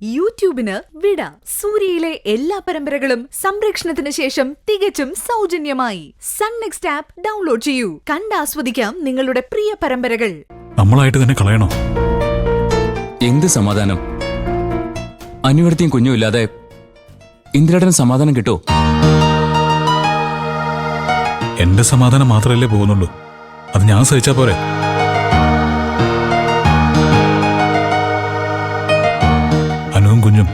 യൂട്യൂബിന് വിട. സൂര്യയിലെ എല്ലാ പരമ്പരകളും സംരക്ഷണത്തിന് ശേഷം തികച്ചും സൗജന്യമായി സൺ നെക്സ്റ്റ് ആപ്പ് ഡൗൺലോഡ് ചെയ്യൂ. കണ്ടാസ്വദിക്കാം നിങ്ങളുടെ പ്രിയ പരമ്പരകൾ. നമ്മളായിട്ട് തന്നെ കളയണോ? എന്ത് സമാധാനം? അനുവർത്തിയും കുഞ്ഞും ഇല്ലാതെ ഇന്ദിരേട്ടന് സമാധാനം കിട്ടോ? എന്റെ സമാധാനം മാത്രമല്ലേ പോകുന്നുള്ളൂ, അത് ഞാൻ സഹിച്ചാ പോരെ. അനുവും കുഞ്ഞും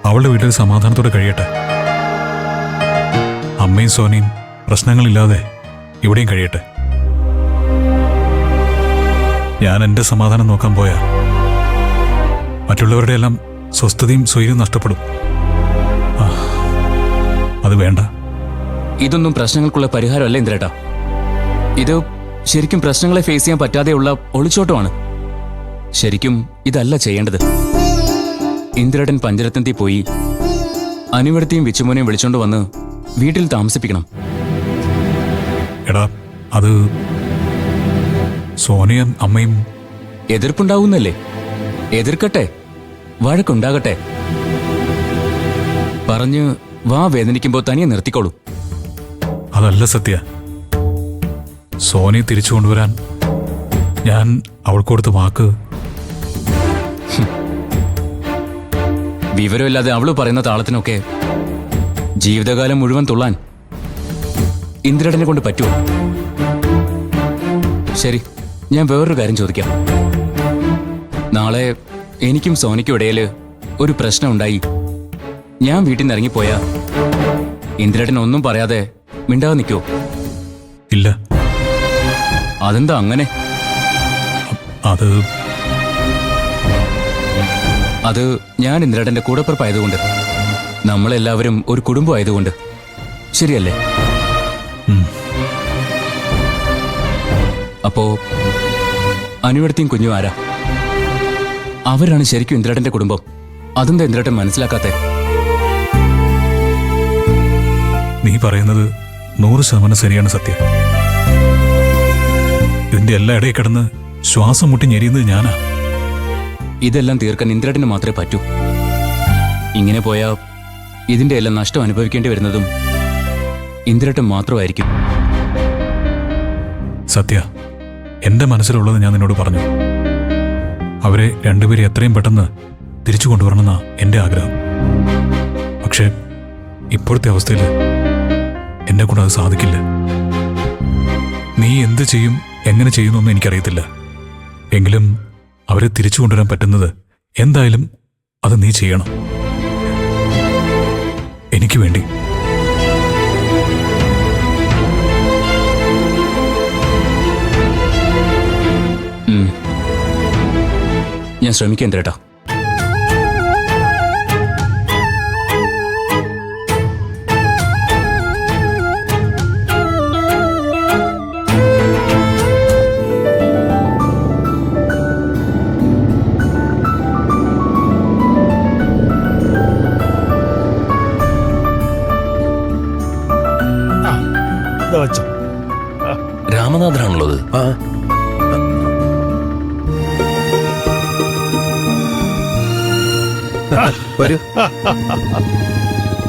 അവളുടെ വീട്ടിൽ സമാധാനത്തോടെ കഴിയട്ടെ. അമ്മയും സോനിയും പ്രശ്നങ്ങളില്ലാതെ ഇവിടെയും കഴിയട്ടെ. ഞാൻ എന്റെ സമാധാനം നോക്കാൻ പോയാ മറ്റുള്ളവരുടെ എല്ലാം സ്വസ്ഥതയും സ്വൈര്യവും നഷ്ടപ്പെടും. അത് വേണ്ട. ഇതൊന്നും പ്രശ്നങ്ങൾക്കുള്ള പരിഹാരമല്ല ഇന്ദിരേട്ടാ. ഇത് ശരിക്കും പ്രശ്നങ്ങളെ ഫേസ് ചെയ്യാൻ പറ്റാതെയുള്ള ഒളിച്ചോട്ടമാണ്. ശരിക്കും ഇതല്ല ചെയ്യേണ്ടത്. ഇന്ദിരേട്ടൻ പഞ്ചരത്നത്തിൽ പോയി അനുവടത്തെയും വിച്ചുമോനെയും വിളിച്ചോണ്ട് വന്ന് വീട്ടിൽ താമസിപ്പിക്കണം. എടാ, അത് സോനിയും അമ്മയും എതിർപ്പുണ്ടാവുന്നല്ലേ? എതിർക്കട്ടെ, വഴക്കുണ്ടാകട്ടെ. പറഞ്ഞ് വാ വേദനിക്കുമ്പോ തനിയെ നിർത്തിക്കോളൂ. അതല്ല സത്യ. സോനിയെ തിരിച്ചു കൊണ്ടുവരാൻ ഞാൻ അവൾക്ക് കൊടുത്ത വാക്ക്. വിവരമില്ലാതെ അവള് പറയുന്ന താളത്തിനൊക്കെ ജീവിതകാലം മുഴുവൻ തുള്ളാൻ ഇന്ദിരേട്ടനെ കൊണ്ട് പറ്റുമോ? ശരി, ഞാൻ വേറൊരു കാര്യം ചോദിക്കാം. നാളെ എനിക്കും സോനിക്കും ഇടയിൽ ഒരു പ്രശ്നം ഉണ്ടായി, ഞാൻ വീട്ടിൽ നിന്ന് ഇറങ്ങിപ്പോയാ ഇന്ദിരേട്ടൻ ഒന്നും പറയാതെ മിണ്ടാതെ നിൽക്കുമോ? ഇല്ല. അതെന്താ അങ്ങനെ? അത് ഞാൻ ഇന്ദിരേട്ടന്റെ കൂടപ്പിറപ്പായതുകൊണ്ട്, നമ്മളെല്ലാവരും ഒരു കുടുംബമായതുകൊണ്ട്. ശരിയല്ലേ? അപ്പോ അനുവടത്തിയും കുഞ്ഞും ആരാ? അവരാണ് ശരിക്കും ഇന്ദിരേട്ടന്റെ കുടുംബം. അതെന്താ ഇന്ദിരേട്ടൻ മനസ്സിലാക്കാത്തെ? നീ പറയുന്നത് 100% ശരിയാണ് സത്യ. ഇതിന്റെ എല്ലാ ഇടയിൽ കിടന്ന് ശ്വാസം മുട്ടി ഞെരിയുന്നത് ഞാനാ. ഇതെല്ലാം തീർക്കാൻ ഇന്ദിരേട്ടന് മാത്രമേ പറ്റൂ. ഇങ്ങനെ പോയാ ഇതിന്റെ എല്ലാം നഷ്ടം അനുഭവിക്കേണ്ടി വരുന്നതും ഇന്ദിരേട്ടൻ മാത്രമായിരിക്കും. സത്യ, എന്റെ മനസ്സിലുള്ളത് ഞാൻ നിന്നോട് പറഞ്ഞു. അവരെ രണ്ടുപേരെ എത്രയും പെട്ടെന്ന് തിരിച്ചു കൊണ്ടുവരണമെന്നാ എന്റെ ആഗ്രഹം. പക്ഷെ ഇപ്പോഴത്തെ അവസ്ഥയിൽ എന്നെ കൊണ്ട് അത് സാധിക്കില്ല. നീ എന്ത് ചെയ്യും, എങ്ങനെ ചെയ്യുന്നൊന്നും എനിക്കറിയത്തില്ല. എങ്കിലും അവരെ തിരിച്ചു കൊണ്ടുവരാൻ പറ്റുന്നത് എന്തായാലും അത് നീ ചെയ്യണം, എനിക്ക് വേണ്ടി. ഞാൻ ശ്രമിക്കാം ഇന്ദിരേട്ടാ. രാമനാഥനാണുള്ളത്.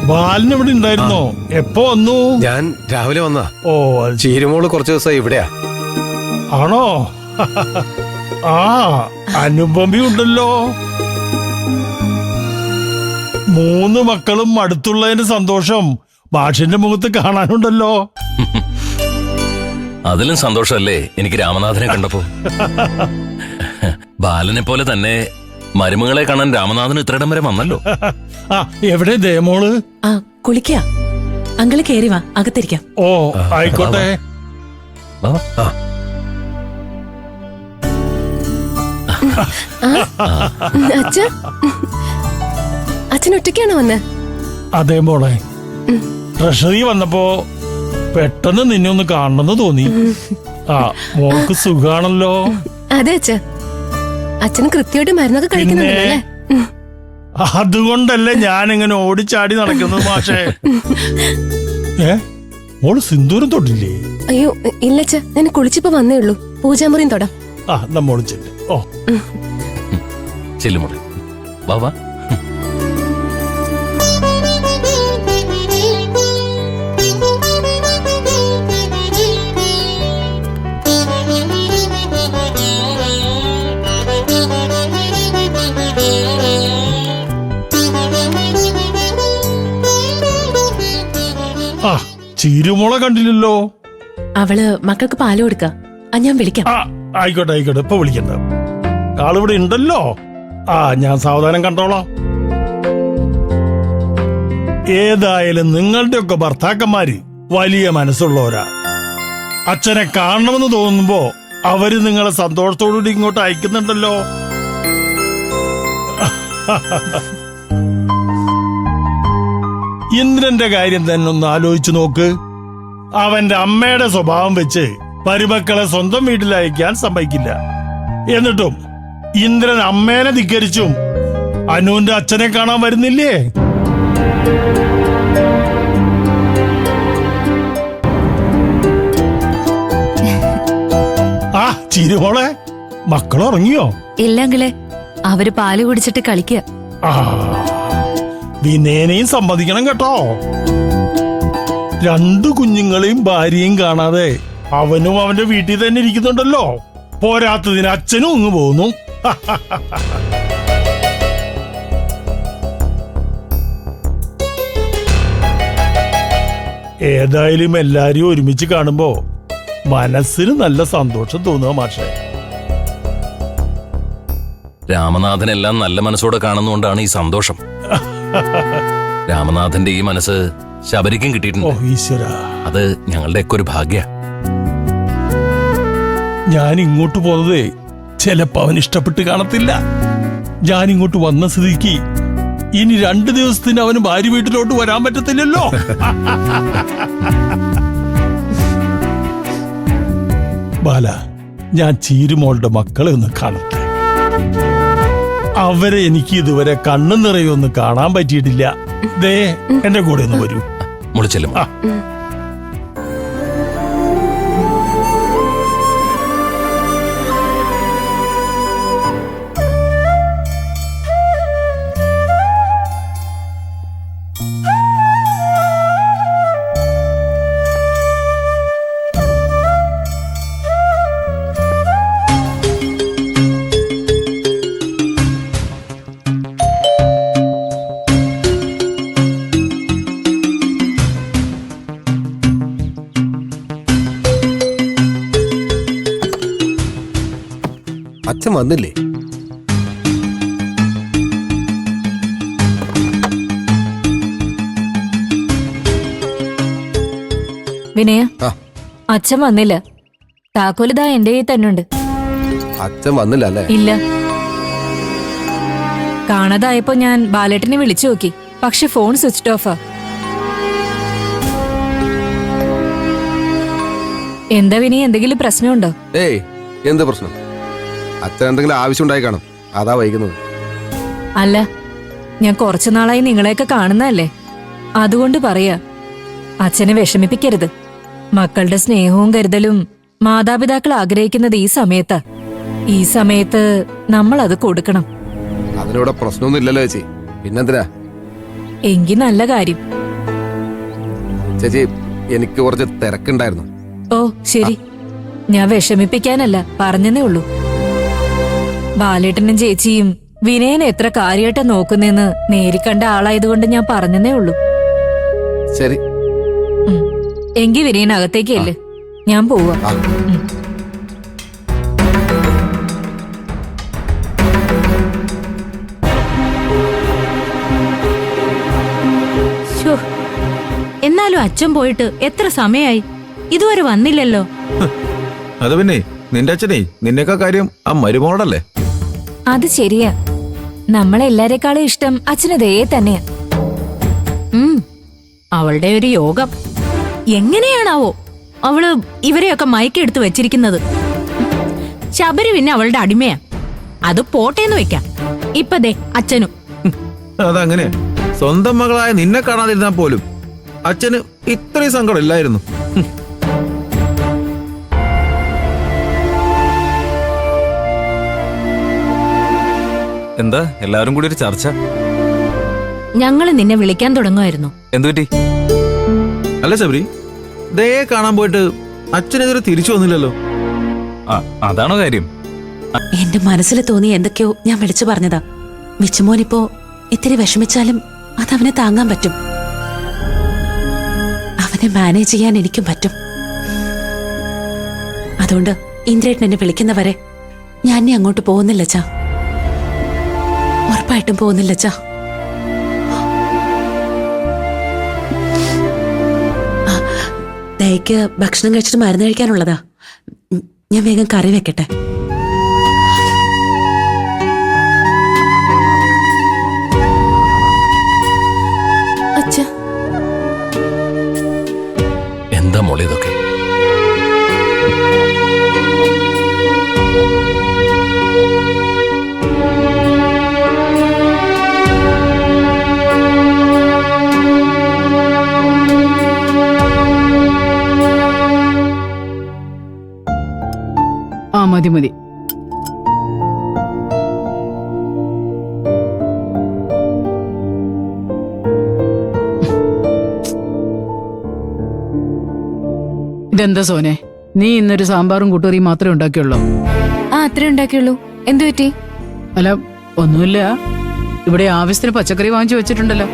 ബാലൻ ഇവിടെ ഉണ്ടായിരുന്നോ? എപ്പോ വന്നു? ഞാൻ രാവിലെ വന്നാ. ഓ, ചീരുമോള് കുറച്ചു ദിവസം ഇവിടെയാ. ആണോ? ആ, അനുപമി ഉണ്ടല്ലോ. 3 മക്കളും അടുത്തുള്ളതിന്റെ സന്തോഷം ഭാഷന്റെ മുഖത്ത് കാണാനുണ്ടല്ലോ. അതിലും സന്തോഷമല്ലേ എനിക്ക് രാമനാഥനെ കണ്ടപ്പോ. ബാലനെ പോലെ തന്നെ മരുമകളെ കാണാൻ രാമനാഥൻ ഇത്രയിടം വരെ വന്നല്ലോ. ആ, എവിടെ ദേമോള്? ആ, കുളിക്കാ. അങ്കിള് കേറി വാ, അകത്തിരിക്കാം. ഓ, ആയിക്കോട്ടെ. അച്ഛൻ ഒറ്റയ്ക്കാണോ വന്ന്? അതേ മോളെ, ട്രഷറി വന്നപ്പോ പെട്ടെന്ന് നിന്നെ ഒന്ന് കാണണമെന്ന് തോന്നി. ആ, മോൾക്ക് സുഖാണല്ലോ? അതെ അച്ഛ. അച്ഛന് കൃത്യമായിട്ട് മരുന്നൊക്കെ കഴിക്കുന്നുണ്ടല്ലേ? അതുകൊണ്ടല്ലേ ഞാൻ ഇങ്ങനെ ഓടിച്ചാടി നടക്കുന്നത് മാഷേ. മോള് സിന്ദൂരം തൊട്ടില്ലേ? അയ്യോ ഇല്ലച്ച, ഞാൻ കുളിച്ചിപ്പോ വന്നേ ഉള്ളൂ. പൂജാമുറിയും തൊടാം. നമ്മോട് ചെല്ല്. ഓ ചെല്ലുമോളെ, വാ വാ. ആ ചീരുമോളെ കണ്ടില്ലല്ലോ. അവള് മക്കൾക്ക് പാല് കൊടുക്ക. ഞാൻ വിളിക്കാം. ആ ആയിക്കോട്ടെ ആയിക്കോട്ടെ, ഇപ്പൊ വിളിക്കണ്ട. ആളിവിടെ ഉണ്ടല്ലോ. ആ ഞാൻ സാവധാനം കണ്ടോളാം. ഏതായാലും നിങ്ങളുടെ ഒക്കെ ഭർത്താക്കന്മാര് വലിയ മനസ്സുള്ളവരാ. അച്ഛനെ കാണണമെന്ന് തോന്നുമ്പോ അവര് നിങ്ങളെ സന്തോഷത്തോടുകൂടി ഇങ്ങോട്ട് അയക്കുന്നുണ്ടല്ലോ. ഇന്ദ്രന്റെ കാര്യം തന്നെ ഒന്ന് ആലോചിച്ചു നോക്ക്. അവന്റെ അമ്മയുടെ സ്വഭാവം വെച്ച് മരുമക്കളെ സ്വന്തം വീട്ടിൽ അയക്കാൻ സമ്മതിക്കില്ല. എന്നിട്ടും ഇന്ദ്രൻ അമ്മേനെ ധിക്കരിച്ചും അനുവിന്റെ അച്ഛനെ കാണാൻ വരുന്നില്ലേ? ആ ചിരുമോളെ, മക്കളുറങ്ങിയോ? ഇല്ലെങ്കിലേ അവര് പാല് കുടിച്ചിട്ട് കളിക്കുക. ആ വിനയനെയും സമ്മതിക്കണം കേട്ടോ. രണ്ടു കുഞ്ഞുങ്ങളെയും ഭാര്യയും കാണാതെ അവനും അവന്റെ വീട്ടിൽ തന്നെ ഇരിക്കുന്നുണ്ടല്ലോ. പോരാത്തതിന് അച്ഛനും അങ്ങ് പോകുന്നു. ഏതായാലും എല്ലാരെയും ഒരുമിച്ച് കാണുമ്പോ മനസ്സിന് നല്ല സന്തോഷം തോന്നുക മാഷേ. രാമനാഥനെല്ലാം നല്ല മനസ്സോടെ കാണുന്നതുകൊണ്ടാണ് ഈ സന്തോഷം. രാമനാഥന്റെ ഈ മനസ്സ് ശബരിക്കും ഓ കിട്ടിയിട്ടുണ്ട്. ഈശ്വര, അത് ഞങ്ങളുടെ ഒക്കെ ഒരു ഭാഗ്യ. ഞാൻ ഇങ്ങോട്ട് പോന്നതേ ചിലപ്പോ അവൻ ഇഷ്ടപ്പെട്ട് കാണത്തില്ല. ഞാൻ ഇങ്ങോട്ട് വന്ന സ്ഥിതിക്ക് ഇനി 2 ദിവസത്തിന് അവന് ഭാര്യ വീട്ടിലോട്ട് വരാൻ പറ്റത്തില്ലല്ലോ. ബാല, ഞാൻ ചീരുമോളുടെ മക്കളെ ഒന്ന് കാണട്ടെ. അവരെ എനിക്ക് ഇതുവരെ കണ്ണു നിറയൊന്നും കാണാൻ പറ്റിയിട്ടില്ല. ദേ എന്റെ കൂടെ ഒന്ന് വരൂ. മുളിച്ചെല്ലും. അച്ഛൻ വന്നില്ലേ? വിനയ, ആ. അച്ഛൻ വന്നില്ല. താക്കോലിതാ എന്റെ കയ്യിൽ തന്നെ ഉണ്ട്. അച്ഛൻ വന്നില്ല അല്ലേ? ഇല്ല. കാണാതായപ്പോ ഞാൻ ബാലേട്ടനെ വിളിച്ചു നോക്കി, പക്ഷെ ഫോൺ സ്വിച്ച് ഓഫാ. എന്താ വിനയ, എന്തെങ്കിലും പ്രശ്നമുണ്ടോ? ഏയ്, എന്ത് പ്രശ്നം? അച്ഛൻ എന്തെങ്കിലും ആവശ്യം ഉണ്ടായി കാണും, അതാ വൈകുന്നത്. അല്ല, ഞാൻ കുറച്ചു നാളായി നിങ്ങളെയൊക്കെ കാണുന്നതല്ലേ, അതുകൊണ്ട് പറയാ. അച്ഛനെ വിഷമിപ്പിക്കരുത്. മക്കളുടെ സ്നേഹവും കരുതലും മാതാപിതാക്കൾ ആഗ്രഹിക്കുന്നത് ഈ സമയത്താ. ഈ സമയത്ത് നമ്മൾ അത് കൊടുക്കണം. അതിനിവിടെ പ്രശ്നമൊന്നും ഇല്ലല്ലോ ചേച്ചി, പിന്നെന്തിനാ? എങ്കി നല്ല കാര്യം. ചേച്ചി, എനിക്ക് കുറച്ച് തിരക്കുണ്ടായിരുന്നു. ഓ ശരി, ഞാൻ വിഷമിപ്പിക്കാനല്ല, പറഞ്ഞതേ ഉള്ളൂ. ബാലേട്ടനും ചേച്ചിയും വിനയനെ എത്ര കാര്യമായിട്ടാ നോക്കുന്നെന്ന് നേരിക്കണ്ട ആളായതുകൊണ്ട് ഞാൻ പറഞ്ഞതേ ഉള്ളൂ. ശരി. എങ്കി വിനയൻ അകത്തേക്കല്ലേ, ഞാൻ പോവാ. ആ. ശ്ശോ, എന്നാലും അച്ഛൻ പോയിട്ട് എത്ര സമയായി, ഇതുവരെ വന്നില്ലല്ലോ. അത് പിന്നെ നിന്റെ അച്ഛനെ നിന്നേക്കാ കാര്യം ആ മരുമോളല്ലേ? അത് ശരിയാ, നമ്മളെല്ലാരെക്കാളും ഇഷ്ടം അച്ഛന് ദേ തന്നെയാ. അവളുടെ ഒരു യോഗം. എങ്ങനെയാണാവോ അവള് ഇവരെയൊക്കെ മയക്കെടുത്ത് വെച്ചിരിക്കുന്നത്? ശബരി പിന്നെ അവളുടെ അടിമയാ. അത് പോട്ടേന്ന് വെക്കാം. ഇപ്പൊ ദേ അച്ഛനും. അതങ്ങനെ സ്വന്തം മകളായ നിന്നെ കാണാതിരുന്നാൽ പോലും അച്ഛന് ഇത്രയും സങ്കടം ഇല്ലായിരുന്നു. എന്താ എല്ലാവരും കൂടി ഒരു ചർച്ച? ഞങ്ങള് നിന്നെ വിളിക്കാൻ തുടങ്ങുമായിരുന്നു. എന്തുപറ്റി? അല്ല ശബരി, ദയെ കാണാൻ പോയിട്ട് അച്ഛനെതിരെ തിരിച്ചു വന്നില്ലല്ലോ. അതാണോ കാര്യം? എന്റെ മനസ്സിൽ തോന്നിയ എന്തൊക്കെയോ ഞാൻ വിളിച്ചു പറഞ്ഞതാ. മിച്ചുമോനിപ്പോ ഇത്തിരി വിഷമിച്ചാലും അതവനെ താങ്ങാൻ പറ്റും. അവനെ അതിനെ മാനേജ് ചെയ്യാൻ എനിക്കും പറ്റും. അതുകൊണ്ട് ഇന്ദ്രേട്ടൻ എന്നെ വിളിക്കുന്നവരെ ഞാൻ ഇനി അങ്ങോട്ട് പോകുന്നില്ല അച്ഛാ. ഉറപ്പായിട്ടും പോകുന്നില്ല അച്ഛാ. ദയക്ക് ഭക്ഷണം കഴിച്ചിട്ട് മരുന്ന് കഴിക്കാനുള്ളതാ. ഞാൻ വേഗം കറി വെക്കട്ടെ. അച്ഛാ, എന്താ മോളെ ഇതൊക്കെ? ആ മതി മതി. ഇതെന്താ സോനെ, നീ ഇന്നൊരു സാമ്പാറും കൂട്ടുകറിയും മാത്രമേ ഉണ്ടാക്കിയുള്ളൂ? ആ അത്രേ ഉണ്ടാക്കിയുള്ളൂ. എന്തു പറ്റി? അല്ല ഒന്നുമില്ല, ഇവിടെ ആവശ്യത്തിന് പച്ചക്കറി വാങ്ങിച്ചു വെച്ചിട്ടുണ്ടല്ലോ.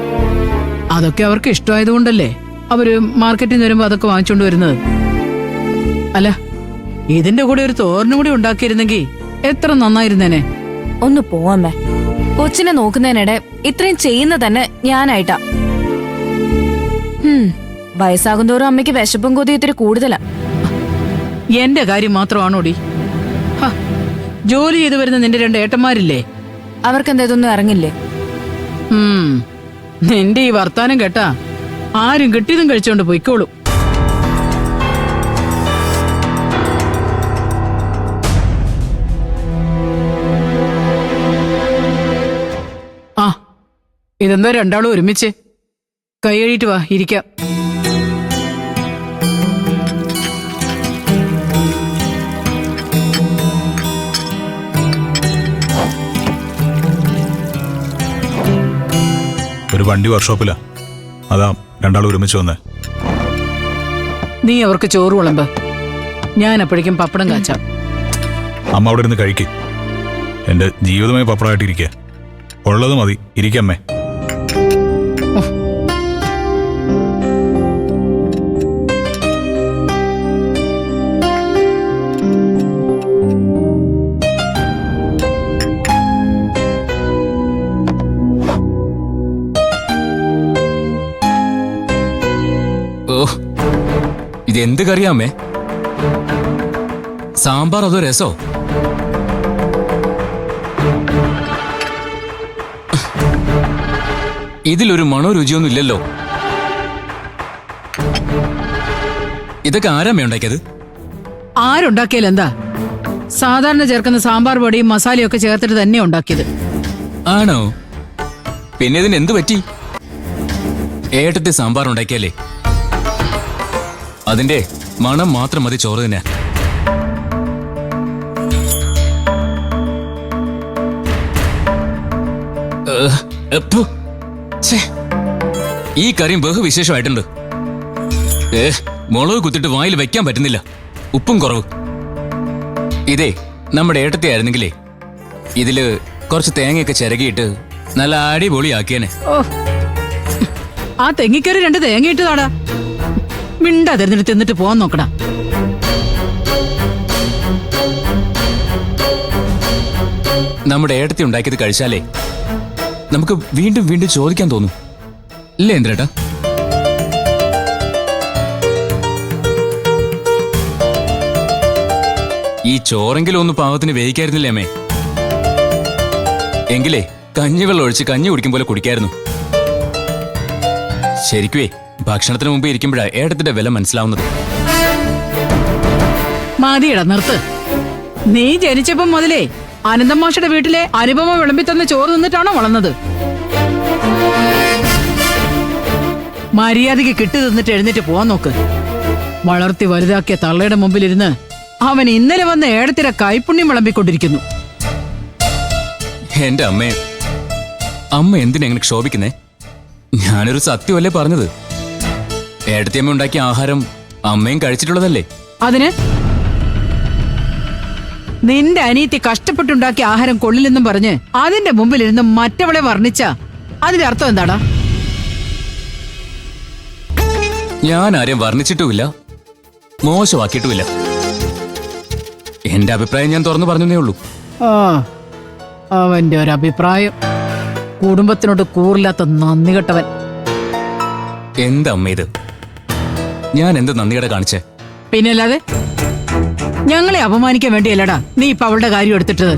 അതൊക്കെ അവർക്ക് ഇഷ്ടമായതുകൊണ്ടല്ലേ അവര് മാർക്കറ്റിൽ നിന്ന് വരുമ്പോ അതൊക്കെ വാങ്ങിച്ചോണ്ട് വരുന്നത്. അല്ല, ഇതിന്റെ കൂടെ ഒരു തോരനും കൂടി ഉണ്ടാക്കിയിരുന്നെങ്കിൽ എത്ര നന്നായിരുന്നേനെ. ഒന്ന് പോവാമ്മേ. കൊച്ചിനെ നോക്കുന്നതിനിടെ ഇത്രയും ചെയ്യുന്ന തന്നെ ഞാനായിട്ടാ. വയസ്സാകും തോറും അമ്മയ്ക്ക് വിശപ്പും കൊതി ഇത്തിരി കൂടുതലാ. എന്റെ കാര്യം മാത്രമാണോടി? ജോലി ചെയ്തു വരുന്ന നിന്റെ 2 ഏട്ടന്മാരില്ലേ? അവർക്കെന്താ ഇതൊന്നും ഇറങ്ങില്ലേ? നിന്റെ ഈ വർത്താനം കേട്ടാ ആരും കിട്ടിയതും കഴിച്ചോണ്ട് പോയിക്കോളും. ആ, ഇതെന്താ രണ്ടാളും ഒരുമിച്ച്? കൈ കഴുകിയിട്ട് വാ, ഇരിക്കാം. ഒരു വണ്ടി വർക്ക്ഷോപ്പിലാ, അതാ രണ്ടാളും ഒരുമിച്ച് വന്നേ. നീ അവർക്ക് ചോറ് വിളമ്പ്, ഞാൻ അപ്പോഴേക്കും പപ്പടം കാച്ചാം. അമ്മ അവിടെ ഇരുന്ന് കഴിക്ക്. എന്റെ ജീവിതമായി പപ്പടമായിട്ടിരിക്കുക. ഉള്ളത് മതി, ഇരിക്കമ്മേ. ഓ, ഇതെന്ത് കറിയാമേ? സാമ്പാർ അതോ രസോ? ഇതിലൊരു മണോ രുചിയൊന്നും ഇല്ലല്ലോ. ഇതൊക്കെ ആരാമേ ഉണ്ടാക്കിയത്? ആരുണ്ടാക്കിയാലെന്താ, സാധാരണ ചേർക്കുന്ന സാമ്പാർ പൊടിയും മസാലയും ഒക്കെ ചേർത്തിട്ട് തന്നെ ഉണ്ടാക്കിയത്. ആണോ? പിന്നെ ഇതിന് എന്ത് പറ്റി? ഏട്ടത്തെ സാമ്പാർ ഉണ്ടാക്കിയാലേ അതിന്റെ മണം മാത്രം മതി ചോറ് തന്നെ. ഈ കറിയും ബഹുവിശേഷമായിട്ടുണ്ട്. മുളക് കുത്തിട്ട് വായിൽ വെക്കാൻ പറ്റുന്നില്ല, ഉപ്പും കുറവ്. ഇതേ നമ്മുടെ ഏട്ടത്തെ ആയിരുന്നെങ്കിലേ ഇതില് കുറച്ച് തേങ്ങയൊക്കെ ചിരകിയിട്ട് നല്ല അടിപൊളിയാക്കിയേനെ. ആ തെങ്ങിക്കറി 2 തേങ്ങ ഇട്ടതാടാ. മിണ്ടാ തിരഞ്ഞെടുത്ത് എന്നിട്ട് പോവാൻ നോക്കടാ. നമ്മുടെ ഏട്ടത്തി ഉണ്ടാക്കിയത് കഴിച്ചാലേ നമുക്ക് വീണ്ടും വീണ്ടും ചോദിക്കാൻ തോന്നും, ഇല്ലേ ഇന്ദ്രേട്ടാ? ഈ ചോറെങ്കിലും ഒന്ന് പാകത്തിന് വേവിക്കായിരുന്നില്ലേ അമ്മേ? എങ്കിലേ കഞ്ഞിവെള്ളം ഒഴിച്ച് കഞ്ഞി കുടിക്കും പോലെ കുടിക്കായിരുന്നു. ശരിക്കുവേ ഭക്ഷണത്തിന് മുമ്പ് ഇരിക്കുമ്പോഴാ ഏട്ടത്തിന്റെ വില മനസ്സിലാവുന്നത്. മതിയടാ, നിർത്ത്. നീ ജനിച്ചപ്പം മുതലേ അനന്തം മാഷയുടെ വീട്ടിലെ അനുപമ വിളമ്പി തന്ന ചോറ് നിന്നിട്ടാണോ വളർന്നത്? മര്യാദയ്ക്ക് കിട്ടി തിന്നിട്ട് എഴുന്നേറ്റ് പോവാൻ നോക്ക്. വളർത്തി വലുതാക്കിയ തള്ളയുടെ മുമ്പിലിരുന്ന് അവൻ ഇന്നലെ വന്ന ഏടത്തിര കൈപ്പുണ്യം വിളമ്പിക്കൊണ്ടിരിക്കുന്നു. എന്റെ അമ്മ എന്തിനെങ്ങനെ ക്ഷോഭിക്കുന്നേ? ഞാനൊരു സത്യമല്ലേ പറഞ്ഞത്? ഏടത്തിയമ്മ ഉണ്ടാക്കിയ ആഹാരം അമ്മയും കഴിച്ചിട്ടുള്ളതല്ലേ? അതിന് നിന്റെ അനിയത്തി കഷ്ടപ്പെട്ടുണ്ടാക്കിയ ആഹാരം കൊള്ളില്ലെന്നും പറഞ്ഞ് അതിന്റെ മുമ്പിലിരുന്ന് മറ്റവളെ വർണ്ണിച്ച അതിന്റെ അർത്ഥം എന്താടാ? ഞാൻ ആരെയും വർണ്ണിച്ചിട്ടുമില്ല, മോശമാക്കിയിട്ടുമില്ല. എന്റെ അഭിപ്രായം ഞാൻ തുറന്നു പറഞ്ഞേ ഉള്ളൂ. ആ അവന്റെ ഒരു അഭിപ്രായം. കുടുംബത്തിനോട് കൂറില്ലാത്ത നന്ദി കെട്ടവൻ. എന്താ അമ്മ ഇത്? ഞാൻ എന്ത് നന്ദികേടെ കാണിച്ചേ? പിന്നല്ലാതെ ഞങ്ങളെ അപമാനിക്കാൻ വേണ്ടിയല്ലടാ നീ ഇപ്പൊ അവളുടെ കാര്യം എടുത്തിട്ടത്.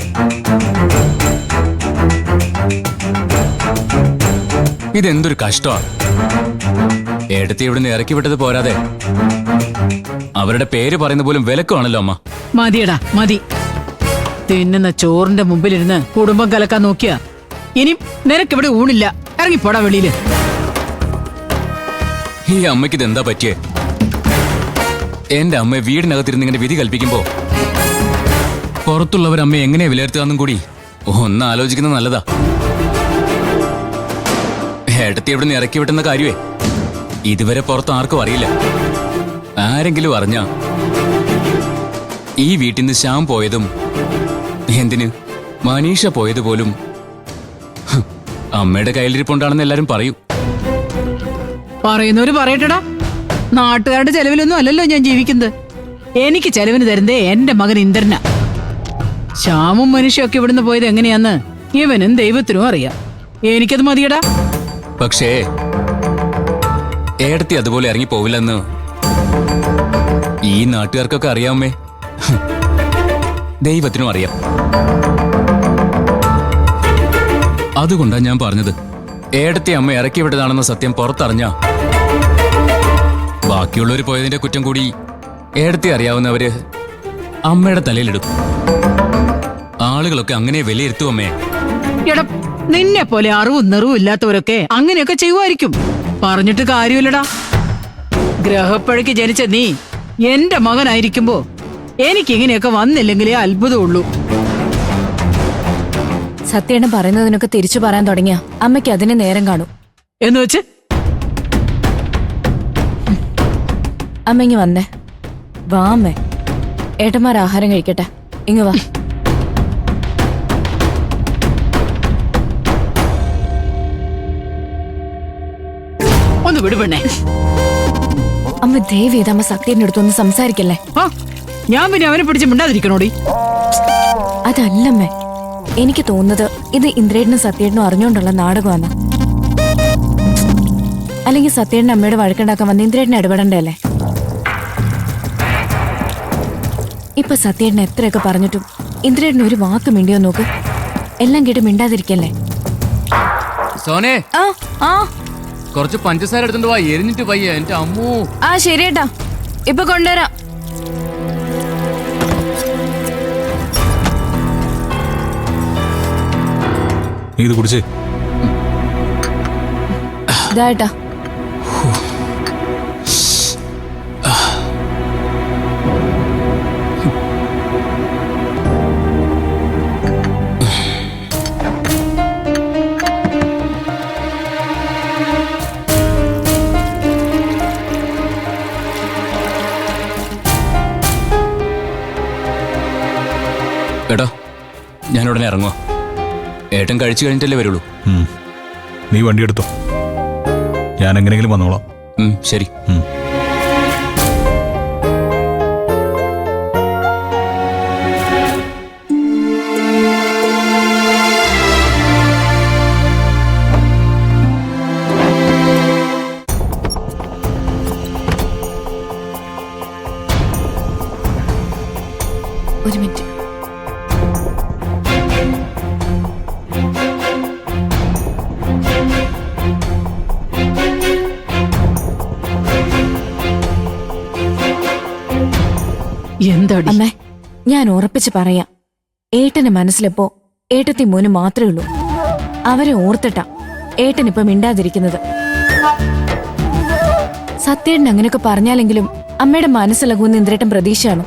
ഇതെന്തൊരു കഷ്ടമാ. എടുത്ത് ഇവിടുന്ന് ഇറക്കി വിട്ടത് പോരാതെ അവരുടെ പേര് പറയുന്ന പോലും വിലക്കുവാണല്ലോ അമ്മ. മതിയടാ മതി. തിന്നുന്ന ചോറിന്റെ മുമ്പിലിരുന്ന് കുടുംബം കലക്കാൻ നോക്കിയാ ഇനി നിനക്കിവിടെ ഊണില്ല. ഇറങ്ങിപ്പോടാ വെളിയില്. ഈ അമ്മയ്ക്ക് ഇതെന്താ പറ്റിയേ? എന്റെ അമ്മയെ വീടിനകത്തിരുന്ന് ഇങ്ങനെ വിധി കൽപ്പിക്കുമ്പോ പുറത്തുള്ളവർ അമ്മയെ എങ്ങനെയാ വിലയിരുത്തുകയെന്നും കൂടി ഒന്ന് ആലോചിക്കുന്നത് നല്ലതാ. ഏട്ടത്തി എവിടുന്ന് ഇറക്കി വിട്ടുന്ന കാര്യമേ ഇതുവരെ പുറത്ത് ആർക്കും അറിയില്ല. ആരെങ്കിലും അറിഞ്ഞാ ഈ വീട്ടിൽ നിന്ന് ശ്യാം പോയതും എന്തിന് മനീഷ പോയതുപോലും അമ്മയുടെ കയ്യിലിരിപ്പുണ്ടാണെന്ന് എല്ലാരും പറയും. പറയുന്നവര് പറയട്ടടാ. നാട്ടുകാരുടെ ചെലവിലൊന്നും അല്ലല്ലോ ഞാൻ ജീവിക്കുന്നത്. എനിക്ക് ചെലവിന് തരുന്നേ എന്റെ മകൻ ഇന്ദ്രനാ. ശ്യാമും മനുഷ്യൊക്കെ ഇവിടുന്ന് പോയത് എങ്ങനെയാന്ന് ഇവനും ദൈവത്തിനും അറിയാം. എനിക്കത് മതിയടാ. പക്ഷേ ഏടത്തി അതുപോലെ ഇറങ്ങി പോവില്ലെന്ന് ഈ നാട്ടുകാർക്കൊക്കെ അറിയാമേ. ദൈവത്തിനും അറിയാം. അതുകൊണ്ടാ ഞാൻ പറഞ്ഞത്, ഏടത്തി അമ്മ ഇറക്കി വിട്ടതാണെന്ന സത്യം പുറത്തറിഞ്ഞ ബാക്കിയുള്ളവർ പോയതിന്റെ കുറ്റം കൂടി ഏടത്തി അറിയാവുന്നവര് അമ്മയുടെ തലയിലിടും. ആളുകളൊക്കെ അങ്ങനെ വിലയിരുത്തും അമ്മേ. എടാ നിന്നെ പോലെ അറിവും നിറവും ഇല്ലാത്തവരൊക്കെ അങ്ങനെയൊക്കെ ചെയ്യുമായിരിക്കും. പറഞ്ഞിട്ട് കാര്യമില്ലടാ. ഗ്രഹപ്പഴയ്ക്ക് ജനിച്ച നീ എന്റെ മകനായിരിക്കുമ്പോ എനിക്കിങ്ങനെയൊക്കെ വന്നില്ലെങ്കിലേ അത്ഭുതമുള്ളൂ. സത്യേട്ടൻ പറയുന്നതിനൊക്കെ തിരിച്ചു പറയാൻ തുടങ്ങിയ അമ്മയ്ക്ക് അതിന് നേരം കാണും. എന്ന് വെച്ച് അമ്മ ഇങ്ങ് വന്നേ. വാ അമ്മേ, ഏട്ടന്മാർ ആഹാരം കഴിക്കട്ടെ. ഇങ്ങ് വാ. ഒന്ന് വിടുപെണ്ണേ. അമ്മ ദയവ് ചെയ്ത് അമ്മ സത്യേട്ടൻ്റെ അടുത്തൊന്ന് സംസാരിക്കല്ലേ. ഞാൻ പിന്നെ അവനെ പിടിച്ച് മിണ്ടാതിരിക്കണോടി. അതല്ലമ്മേ, എനിക്ക് തോന്നുന്നത് ഇത് ഇന്ദ്രേട്ടനും സത്യേട്ടനും അറിഞ്ഞുകൊണ്ടുള്ള നാടകമാണ്. അല്ലെങ്കിൽ സത്യേട്ടൻ അമ്മയുടെ വഴക്കുണ്ടാക്കാൻ വന്ന് ഇന്ദ്രേട്ടനെ ഇടപെടണ്ടല്ലേ. ഇപ്പൊ സത്യേട്ടൻ എത്രയൊക്കെ പറഞ്ഞിട്ടും ഇന്ദ്രേട്ടന് ഒരു വാക്ക് മിണ്ടിയോ നോക്ക്. എല്ലാം കേട്ട് മിണ്ടാതിരിക്കല്ലേ. സോനെ, ആ ആ കുറച്ച് പഞ്ചസാര എടുത്തോണ്ട് വാ, എരിഞ്ഞിട്ട് പയ്യ. എന്റെ അമ്മൂ. ആ ശരിയേട്ടാ, ഇപ്പൊ കൊണ്ടുവരാം. നീ ഇത് കുടിച്ചേ. ഇതായിട്ടാ. എടാ ഞാൻ ഉടനെ ഇറങ്ങുക. ഏട്ടൻ കഴിച്ചു കഴിഞ്ഞിട്ടല്ലേ വരുള്ളൂ. നീ വണ്ടി എടുത്തോ, ഞാൻ എങ്ങനെയെങ്കിലും വന്നോളാം. ശരി. ഒരു മിനിറ്റ്. എന്താടി അമ്മേ, ഞാൻ ഉറപ്പിച്ച് പറയാം, ഏട്ടന്റെ മനസ്സിലിപ്പോ ഏട്ടത്തി മോന് മാത്രമേ ഉള്ളൂ. അവരെ ഓർത്തിട്ടാ ഏട്ടൻ ഇപ്പൊ മിണ്ടാതിരിക്കുന്നത്. സത്യേട്ടൻ അങ്ങനെയൊക്കെ പറഞ്ഞാലെങ്കിലും അമ്മയുടെ മനസ്സിലകുന്ന ഇന്ദ്രേട്ടൻ പ്രതീക്ഷയാണ്.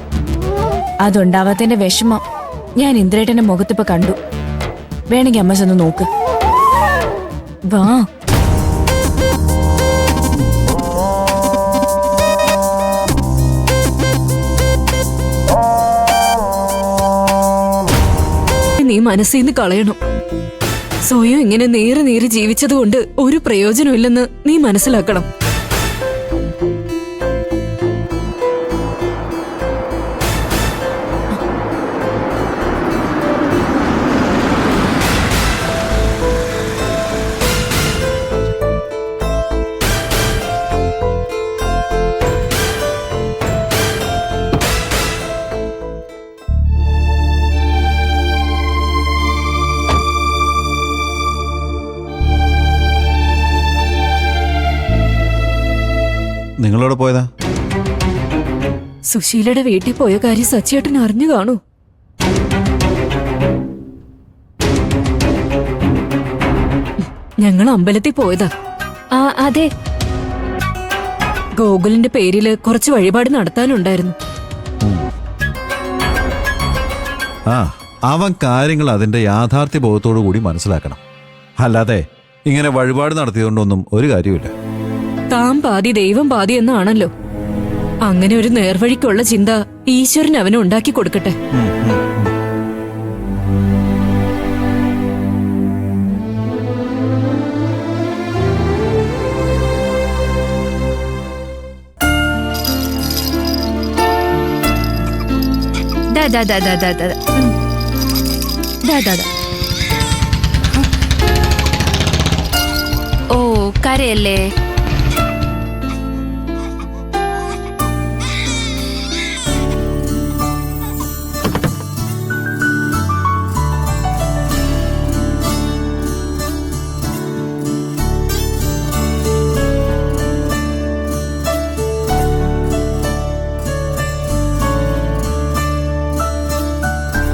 അതുണ്ടാവാത്തതിന്റെ വിഷമം ഞാൻ ഇന്ദ്രേട്ടന്റെ മുഖത്തിപ്പോ കണ്ടു. വേണമെങ്കിൽ അമ്മ ചെന്ന് നോക്ക്. വാ. നീ മനസ്സിൽ നിന്ന് കളയണം. സ്വയം ഇങ്ങനെ നേരെ ജീവിച്ചതുകൊണ്ട് ഒരു പ്രയോജനമില്ലെന്ന് നീ മനസ്സിലാക്കണം. നിങ്ങളോട് പോയതാ? സുശീലയുടെ വീട്ടിൽ പോയ കാര്യം സച്ചിയേട്ടൻ അറിഞ്ഞു കാണൂ. ഞങ്ങൾ അമ്പലത്തിൽ പോയതാ. അതെ, ഗോകുലിന്റെ പേരില് കുറച്ച് വഴിപാട് നടത്താനുണ്ടായിരുന്നു. അവൻ കാര്യങ്ങൾ അതിന്റെ യാഥാർത്ഥ്യ ബോധത്തോടു കൂടി മനസ്സിലാക്കണം. അല്ലാതെ ഇങ്ങനെ വഴിപാട് നടത്തിയതുകൊണ്ടൊന്നും ഒരു കാര്യമില്ല. താൻ പാതി ദൈവം പാതി എന്നാണല്ലോ. അങ്ങനെ ഒരു നേർവഴിക്കുള്ള ചിന്ത ഈശ്വരൻ അവന് ഉണ്ടാക്കി കൊടുക്കട്ടെ. ഓ കരയല്ലേ?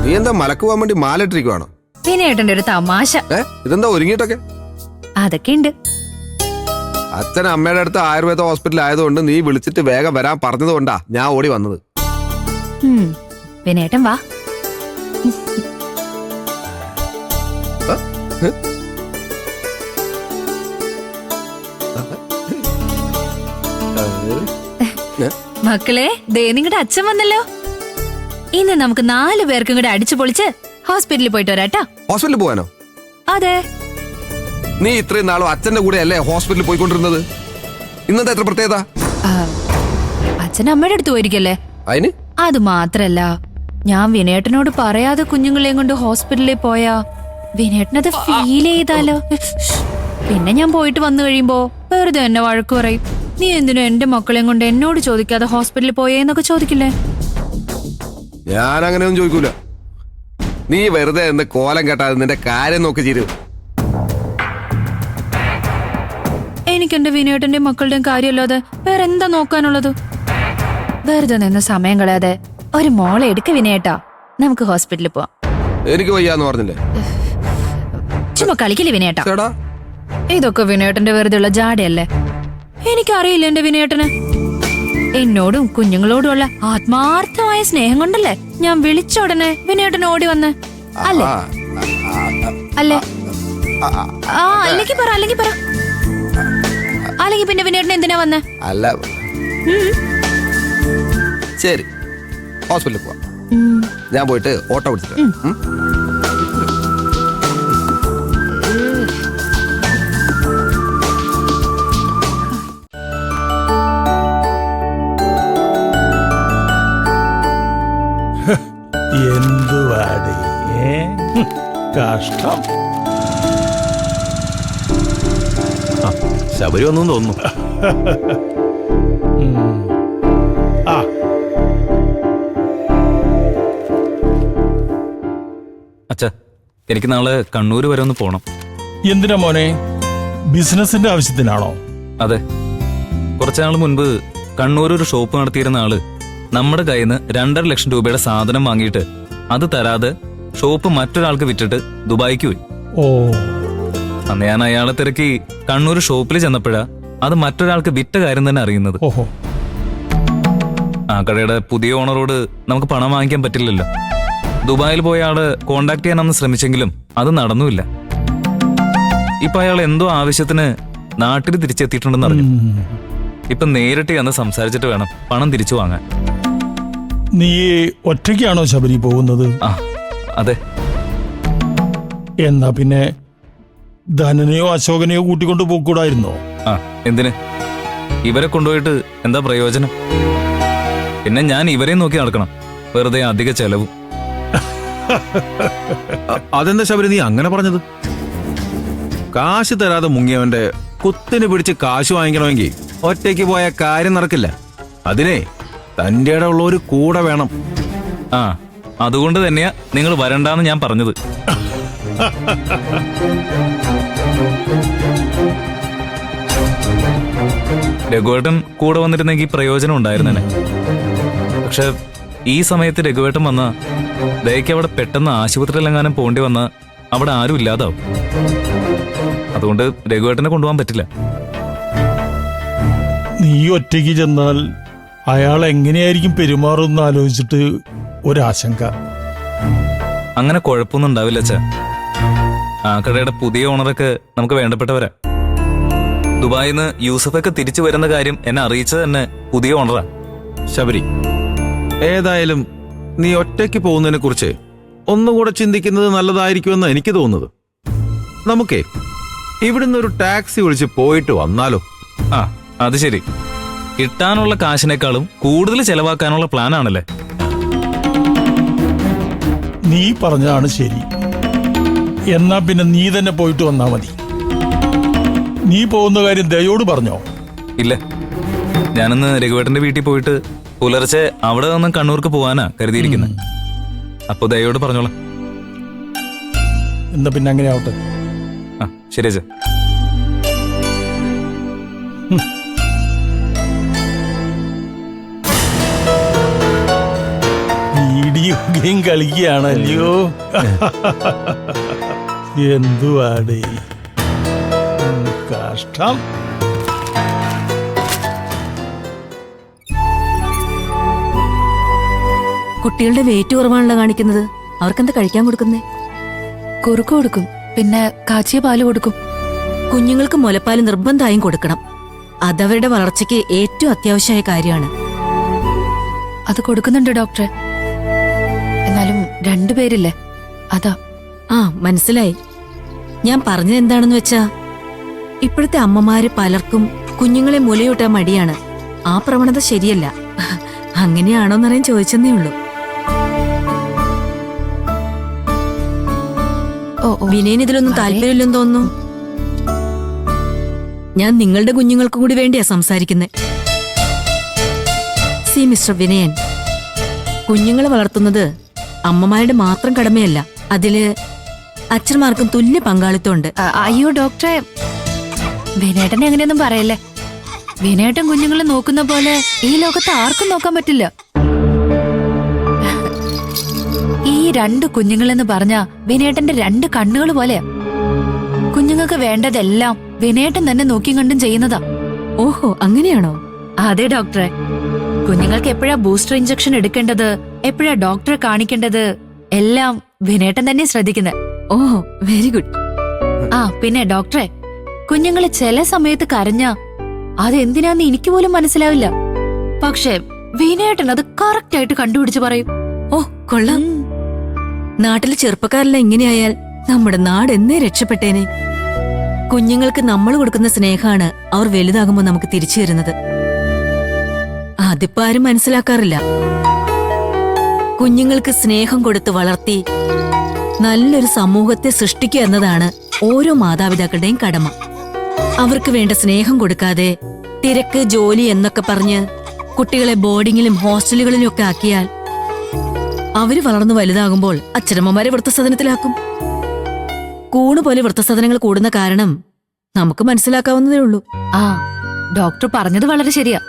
നീ എന്താ മലക്ക് പോകാൻ വേണ്ടി മാലിട്ടിരിക്കുവാണോ? വിനയേട്ടന്റെ ഒരു തമാശ. ഇതെന്താ ഒരുങ്ങിയിട്ടൊക്കെ? അതൊക്കെ ഉണ്ട്. അച്ഛൻ അമ്മയുടെ അടുത്ത് ആയുർവേദ ഹോസ്പിറ്റൽ ആയതുകൊണ്ട് നീ വിളിച്ചിട്ട് വേഗം വരാൻ പറഞ്ഞത് കൊണ്ടാ ഞാൻ ഓടി വന്നത്. വിനയേട്ടൻ വാ. മക്കളെ, ദേ നിങ്ങളുടെ അച്ഛൻ വന്നല്ലോ. ഇന്ന് നമുക്ക് 4 പേർക്കും കൂടെ അടിച്ചു പൊളിച്ച് ഹോസ്പിറ്റലിൽ പോയിട്ട് വരാട്ടോ. ഹോസ്പിറ്റലിൽ പോകാനോ? അതെ. നീ ഇത്രയും നാളും അച്ഛന്റെ കൂടെ അല്ലേ ഹോസ്പിറ്റലിൽ പോയിക്കൊണ്ടിരുന്നത്? ഇന്നത്തെ എത്ര പ്രത്യേകത? അച്ഛൻ അമ്മയുടെ അടുത്ത് പോയിരിക്കല്ലേ. അതിന് അത് മാത്രല്ല, ഞാൻ വിനേട്ടനോട് പറയാതെ കുഞ്ഞുങ്ങളെയും കൊണ്ട് ഹോസ്പിറ്റലിൽ പോയാ വിനേട്ടനത് ഫീൽ ചെയ്താലോ. പിന്നെ ഞാൻ പോയിട്ട് വന്നു കഴിയുമ്പോ വെറുതെ എന്നെ വഴക്ക് പറയും. നീ എന്തിനും എന്റെ മക്കളെയും കൊണ്ട് എന്നോട് ചോദിക്കാതെ ഹോസ്പിറ്റലിൽ പോയേന്നൊക്കെ ചോദിക്കില്ലേ? ഞാൻ അങ്ങനെയൊന്നും ചോദിക്കൂല. നീ വെറുതെ എന്ന് കോലം കേട്ടാതെ നിന്റെ കാര്യം നോക്കി ചെയ്തു. എനിക്ക് എന്റെ വിനേട്ടന്റെയും മക്കളുടെയും കാര്യമല്ലാതെ വേറെ എന്താ നോക്കാനുള്ളത്? വെറുതെ നിന്ന് സമയം കളയാതെ ഒരു മോളെ എടുക്ക വിനേട്ടാ, നമുക്ക് ഹോസ്പിറ്റലിൽ പോവാം. എനിക്ക് വയ്യാന്ന് പറഞ്ഞില്ലേ? ചുമ്മാ കളിക്കില്ലേ വിനേട്ടാ? ഇതൊക്കെ വിനേട്ടന്റെ വെറുതെ ഉള്ള ജാടയല്ലേ? എനിക്കറിയില്ല എന്റെ വിനേട്ടന്. എന്നോടും കുഞ്ഞുങ്ങളോടുമുള്ള ആത്മാർത്ഥമായ സ്നേഹം കൊണ്ടല്ലേ ഞാൻ വിളിച്ച ഉടനെ വിനേട്ടൻ ഓടി വന്ന്. അല്ലേ അല്ലേ? അല്ലെങ്കിൽ പറ, അല്ലെങ്കിൽ പറ. അല്ലെങ്കിൽ പിന്നെ വിനേട്ടൻ എന്തിനാ വന്നേ? അല്ല, ശരി, ഹോസ്പിറ്റലിൽ പോവാം. ഞാൻ പോയിട്ട് ഓട്ടോ വിളിച്ചിട്ട്. എന്തുവാടി കഷ്ടം. ശബരി ഒന്നും തോന്നുന്നു. അച്ഛാ, എനിക്ക് നാളെ കണ്ണൂർ വരെ ഒന്ന് പോണം. എന്തിനാ മോനെ? ബിസിനസിന്റെ ആവശ്യത്തിനാണോ? അതെ, കുറച്ചുനാൾ മുൻപ് കണ്ണൂർ ഒരു ഷോപ്പ് നടത്തിയിരുന്ന ആള് നമ്മുടെ കയ്യിൽ നിന്ന് 2.5 ലക്ഷം രൂപയുടെ സാധനം വാങ്ങിയിട്ട് അത് തരാതെ ഷോപ്പ് മറ്റൊരാൾക്ക് വിറ്റിട്ട് ദുബായിക്ക് പോയി. അന്ന് ഞാൻ അയാളെ തിരക്കി കണ്ണൂർ ഷോപ്പിൽ ചെന്നപ്പോഴാ അത് മറ്റൊരാൾക്ക് വിറ്റ കാര്യം തന്നെ അറിയുന്നത്. ആ കടയുടെ പുതിയ ഓണറോട് നമുക്ക് പണം വാങ്ങിക്കാൻ പറ്റില്ലല്ലോ. ദുബായിൽ പോയ ആള് കോണ്ടാക്ട് ചെയ്യാനൊന്ന് ശ്രമിച്ചെങ്കിലും അത് നടന്നുമില്ല. ഇപ്പൊ അയാൾ എന്തോ ആവശ്യത്തിന് നാട്ടിൽ തിരിച്ചെത്തിയിട്ടുണ്ടെന്ന് അറിഞ്ഞു. ഇപ്പൊ നേരിട്ട് ചെന്ന് സംസാരിച്ചിട്ട് വേണം പണം തിരിച്ചു വാങ്ങാൻ. നീ ഒറ്റയ്ക്കാണോ ശബരി പോകുന്നത്? അതെ. എന്നാ പിന്നെ ധനനെയോ അശോകനെയോ കൂട്ടിക്കൊണ്ട് പോക്കൂടായിരുന്നോ? എന്തിന്? ഇവരെ കൊണ്ടുപോയിട്ട് എന്താ പ്രയോജനം? പിന്നെ ഞാൻ ഇവരെയും നോക്കി നടക്കണം, വെറുതെ അധിക ചെലവും. അതെന്താ ശബരി നീ അങ്ങനെ പറഞ്ഞത്? കാശ് തരാതെ മുങ്ങിയവന്റെ കുത്തിന് പിടിച്ച് കാശ് വാങ്ങിക്കണമെങ്കിൽ ഒറ്റയ്ക്ക് പോയ കാര്യം നടക്കില്ല. അതിനെ തന്റെ ഉള്ള ഒരു കൂടെ വേണം. അതുകൊണ്ട് തന്നെയാ നിങ്ങൾ വരണ്ടാന്ന് ഞാൻ പറഞ്ഞത്. രഘുവേട്ടൻ കൂടെ വന്നിരുന്നെങ്കിൽ പ്രയോജനം ഉണ്ടായിരുന്നേനെ. പക്ഷെ ഈ സമയത്ത് രഘുവേട്ടൻ വന്ന ദയക്ക് അവിടെ പെട്ടെന്ന് ആശുപത്രിയിലെങ്ങാനും പോണ്ടി വന്ന അവിടെ ആരും ഇല്ലാതാവും. അതുകൊണ്ട് രഘുവേട്ടനെ കൊണ്ടുപോകാൻ പറ്റില്ല. നീ ഒറ്റയ്ക്ക് ചെന്നാൽ അയാൾ എങ്ങനെയായിരിക്കും പെരുമാറുമെന്ന് ആലോചിച്ചിട്ട് ഒരാശങ്ക. അങ്ങനെ കുഴപ്പമൊന്നും ഉണ്ടാവില്ല അച്ഛാ. ആ കടയുടെ പുതിയ ഓണറൊക്കെ നമുക്ക് വേണ്ടപ്പെട്ടവരാ. ദുബായിൽ നിന്ന് യൂസഫൊക്കെ തിരിച്ചു വരുന്ന കാര്യം എന്നെ അറിയിച്ചത് തന്നെ പുതിയ ഓണറാ. ശബരി, ഏതായാലും നീ ഒറ്റയ്ക്ക് പോകുന്നതിനെ കുറിച്ച് ഒന്നുകൂടെ ചിന്തിക്കുന്നത് നല്ലതായിരിക്കുമെന്ന് എനിക്ക് തോന്നുന്നത്. നമുക്കേ ഇവിടുന്ന് ഒരു ടാക്സി വിളിച്ച് പോയിട്ട് വന്നാലോ? ആ അത് ശരി. കിട്ടാനുള്ള കാശിനേക്കാളും കൂടുതൽ ചെലവാക്കാനുള്ള പ്ലാനാണല്ലേ? നീ പറഞ്ഞതാണ് ശരി. എന്നാ പിന്നെ നീ തന്നെ പോയിട്ട് വന്നാ മതി. നീ പോകുന്ന കാര്യം ദയോട് പറഞ്ഞോ? ഇല്ല, ഞാനിന്ന് രഘുവേട്ടന്റെ വീട്ടിൽ പോയിട്ട് പുലർച്ചെ അവിടെ നിന്ന് കണ്ണൂർക്ക് പോവാനാ കരുതിയിരിക്കുന്നത്. അപ്പൊ ദയോട് പറഞ്ഞോളാം. എന്നാ പിന്നെ അങ്ങനെ ആവട്ടെ. ആ ശരി അച്ഛാ. Video game കളിക്കുകയാണല്ലോ. എന്തുവാടേ കഷ്ടം. കുട്ടികളുടെ വെയിറ്റ് കുറവാണല്ലോ കാണിക്കുന്നത്. അവർക്കെന്താ കഴിക്കാൻ കൊടുക്കുന്നേ? കുറുക്ക് കൊടുക്കും, പിന്നെ കാച്ചിയ പാല് കൊടുക്കും. കുഞ്ഞുങ്ങൾക്ക് മുലപ്പാല് നിർബന്ധമായും കൊടുക്കണം. അതവരുടെ വളർച്ചയ്ക്ക് ഏറ്റവും അത്യാവശ്യമായ കാര്യമാണ്. അത് കൊടുക്കുന്നുണ്ട് ഡോക്ടറെ. എന്നാലും രണ്ടുപേരില്ലേ, അതാ. ആ മനസ്സിലായി. ഞാൻ പറഞ്ഞത് എന്താണെന്ന് വെച്ചാ, ഇപ്പോഴത്തെ അമ്മമാര് പലർക്കും കുഞ്ഞുങ്ങളെ മുലയൂട്ടാൻ മടിയാണ്. ആ പ്രവണത ശരിയല്ല. അങ്ങനെയാണോന്നറിയാൻ ചോദിച്ചെന്നേ ഉള്ളൂ. വിനയന് ഇതിലൊന്നും താല്പര്യമില്ലെന്ന് തോന്നുന്നു. ഞാൻ നിങ്ങളുടെ കുഞ്ഞുങ്ങൾക്കും കൂടി വേണ്ടിയാ സംസാരിക്കുന്നത്. സി മിസ്റ്റർ വിനയൻ, കുഞ്ഞുങ്ങളെ വളർത്തുന്നത് അമ്മമാരുടെ മാത്രം കടമയല്ല. അതില് അച്ഛന്മാർക്കും തുല്യ പങ്കാളിത്തമുണ്ട്. അയ്യോ ഡോക്ടറെ, വിനേട്ടനെ അങ്ങനെയൊന്നും പറയല്ലേ. വിനേട്ടൻ കുഞ്ഞുങ്ങളെ നോക്കുന്ന പോലെ ഈ ലോകത്ത് ആർക്കും നോക്കാൻ പറ്റില്ല. ഈ രണ്ട് കുഞ്ഞുങ്ങളെന്ന് പറഞ്ഞ വിനേട്ടന്റെ രണ്ട് കണ്ണുകൾ പോലെയാ. കുഞ്ഞുങ്ങൾക്ക് വേണ്ടതെല്ലാം വിനേട്ടൻ തന്നെ നോക്കിയും കണ്ടും ചെയ്യുന്നതാ. ഓഹോ, അങ്ങനെയാണോ? അതെ ഡോക്ടറെ. കുഞ്ഞുങ്ങൾക്ക് എപ്പോഴാ ബൂസ്റ്റർ ഇഞ്ചക്ഷൻ എടുക്കേണ്ടത്, എപ്പോഴാ ഡോക്ടറെ കാണിക്കേണ്ടത്, എല്ലാം വിനേട്ടൻ തന്നെ ശ്രദ്ധിക്കുന്നത്. ഓഹോ, വെരി ഗുഡ്. ആ പിന്നെ ഡോക്ടറെ, കുഞ്ഞുങ്ങള് ചില സമയത്ത് കരഞ്ഞ അതെന്തിനാന്ന് എനിക്ക് പോലും മനസ്സിലാവില്ല. പക്ഷെ വിനേട്ടൻ അത് കറക്റ്റ് ആയിട്ട് കണ്ടുപിടിച്ച് പറയും. ഓ കൊള്ളാം. നാട്ടിലെ ചെറുപ്പക്കാരെല്ലാം ഇങ്ങനെയായാൽ നമ്മുടെ നാട് എന്നേ രക്ഷപ്പെട്ടേനെ. കുഞ്ഞുങ്ങൾക്ക് നമ്മൾ കൊടുക്കുന്ന സ്നേഹമാണ് അവർ വലുതാകുമ്പോൾ നമുക്ക് തിരിച്ചു തരുന്നത്. അതിപ്പോ ആരും മനസ്സിലാക്കാറില്ല. കുഞ്ഞുങ്ങൾക്ക് സ്നേഹം കൊടുത്ത് വളർത്തി നല്ലൊരു സമൂഹത്തെ സൃഷ്ടിക്കുക എന്നതാണ് ഓരോ മാതാപിതാക്കളുടെയും കടമ. അവർക്ക് വേണ്ട സ്നേഹം കൊടുക്കാതെ തിരക്ക്, ജോലി എന്നൊക്കെ പറഞ്ഞ് കുട്ടികളെ ബോർഡിങ്ങിലും ഹോസ്റ്റലുകളിലും ഒക്കെ ആക്കിയാൽ അവര് വളർന്നു വലുതാകുമ്പോൾ അച്ഛനമ്മമാരെ വൃദ്ധസദനത്തിലാക്കും. കൂണുപോലെ വൃദ്ധസദനങ്ങൾ കൂടുന്ന കാരണം നമുക്ക് മനസ്സിലാക്കാവുന്നതേ ഉള്ളൂ. ആ ഡോക്ടർ പറഞ്ഞത് വളരെ ശരിയാ.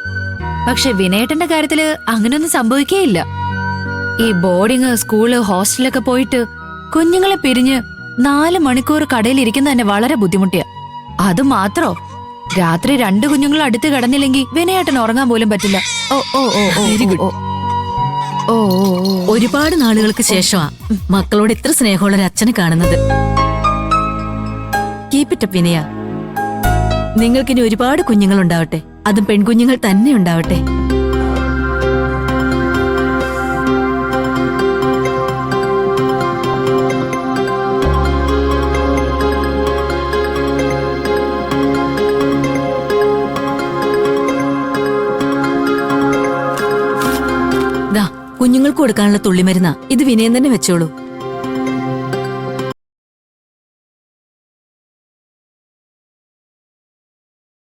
പക്ഷെ വിനേട്ടന്റെ കാര്യത്തില് അങ്ങനെയൊന്നും സംഭവിക്കേയില്ല. ഈ ബോർഡിങ്, സ്കൂള്, ഹോസ്റ്റലൊക്കെ പോയിട്ട് കുഞ്ഞുങ്ങളെ പിരിഞ്ഞ് 4 മണിക്കൂർ കടയിലിരിക്കുന്ന തന്നെ വളരെ ബുദ്ധിമുട്ടിയാ. അത് മാത്രോ, രാത്രി 2 കുഞ്ഞുങ്ങൾ അടുത്ത് കിടന്നില്ലെങ്കിൽ വിനയേട്ടൻ ഉറങ്ങാൻ പോലും പറ്റില്ല. ഓ ഓ ഓ വെരി ഗുഡ്. ഓ ഒരുപാട് നാളുകൾക്ക് ശേഷമാ മക്കളോട് ഇത്ര സ്നേഹമുള്ള ഒരു അച്ഛനെ കാണുന്നത്. കീപ് ഇറ്റ് അപ്പ് വിനയ. നിങ്ങൾക്കിനി ഒരുപാട് കുഞ്ഞുങ്ങൾ ഉണ്ടാവട്ടെ. അതും പെൺകുഞ്ഞുങ്ങൾ തന്നെ ഉണ്ടാവട്ടെ. കുഞ്ഞുങ്ങൾക്ക് കൊടുക്കാനുള്ള തുള്ളിമരുന്നാ ഇത്. വിനയം തന്നെ വെച്ചോളൂ.